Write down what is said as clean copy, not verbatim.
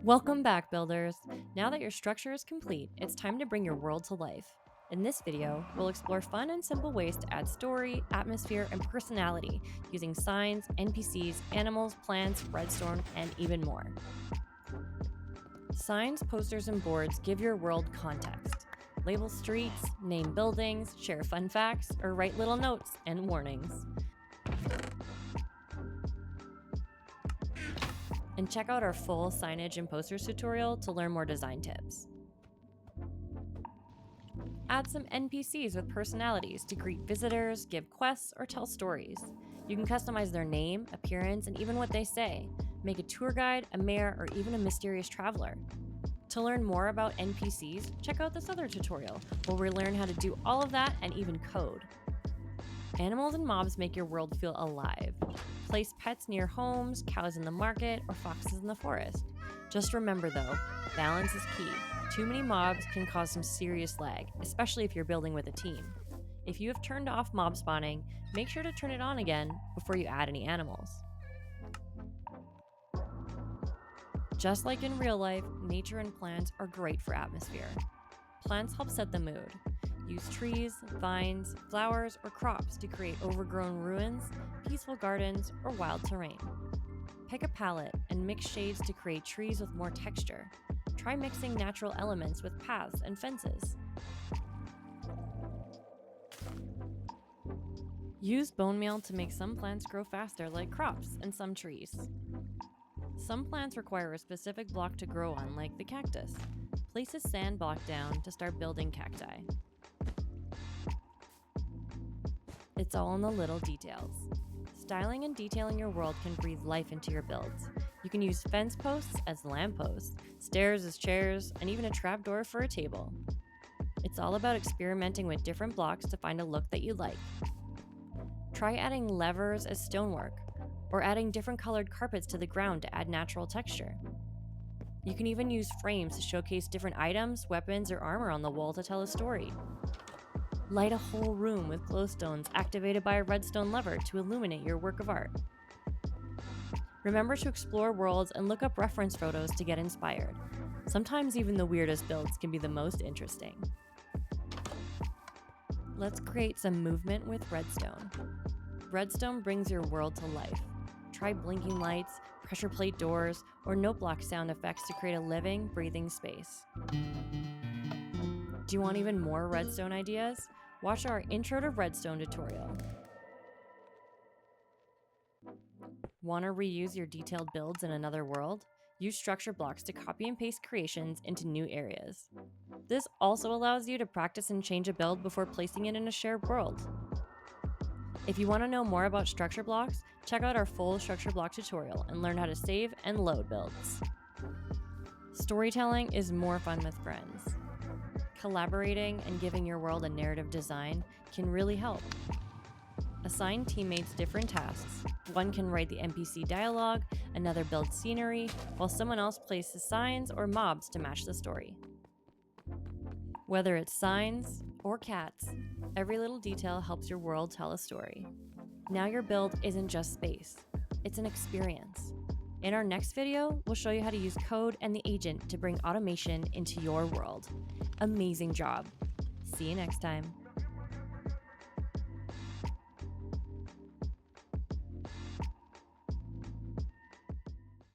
Welcome back, builders! Now that your structure is complete, it's time to bring your world to life. In this video, we'll explore fun and simple ways to add story, atmosphere, and personality using signs, NPCs, animals, plants, redstone, and even more. Signs, posters, and boards give your world context. Label streets, name buildings, share fun facts, or write little notes and warnings. And check out our full signage and posters tutorial to learn more design tips. Add some NPCs with personalities to greet visitors, give quests, or tell stories. You can customize their name, appearance, and even what they say. Make a tour guide, a mayor, or even a mysterious traveler. To learn more about NPCs, check out this other tutorial, where we learn how to do all of that and even code. Animals and mobs make your world feel alive. Place pets near homes, cows in the market, or foxes in the forest. Just remember though, balance is key. Too many mobs can cause some serious lag, especially if you're building with a team. If you have turned off mob spawning, make sure to turn it on again before you add any animals. Just like in real life, nature and plants are great for atmosphere. Plants help set the mood. Use trees, vines, flowers, or crops to create overgrown ruins, peaceful gardens, or wild terrain. Pick a palette and mix shades to create trees with more texture. Try mixing natural elements with paths and fences. Use bone meal to make some plants grow faster, like crops and some trees. Some plants require a specific block to grow on, like the cactus. Place a sand block down to start building cacti. It's all in the little details. Styling and detailing your world can breathe life into your builds. You can use fence posts as lampposts, stairs as chairs, and even a trapdoor for a table. It's all about experimenting with different blocks to find a look that you like. Try adding levers as stonework, or adding different colored carpets to the ground to add natural texture. You can even use frames to showcase different items, weapons, or armor on the wall to tell a story. Light a whole room with glowstones activated by a redstone lever to illuminate your work of art. Remember to explore worlds and look up reference photos to get inspired. Sometimes even the weirdest builds can be the most interesting. Let's create some movement with redstone. Redstone brings your world to life. Try blinking lights, pressure plate doors, or Noteblocks sound effects to create a living, breathing space. Do you want even more redstone ideas? Watch our Intro to Redstone tutorial. Want to reuse your detailed builds in another world? Use structure blocks to copy and paste creations into new areas. This also allows you to practice and change a build before placing it in a shared world. If you want to know more about structure blocks, check out our full structure block tutorial and learn how to save and load builds. Storytelling is more fun with friends. Collaborating and giving your world a narrative design can really help. Assign teammates different tasks. One can write the NPC dialogue, another builds scenery, while someone else places signs or mobs to match the story. Whether it's signs or cats, every little detail helps your world tell a story. Now your build isn't just space, it's an experience. In our next video, we'll show you how to use code and the agent to bring automation into your world. Amazing job! See you next time.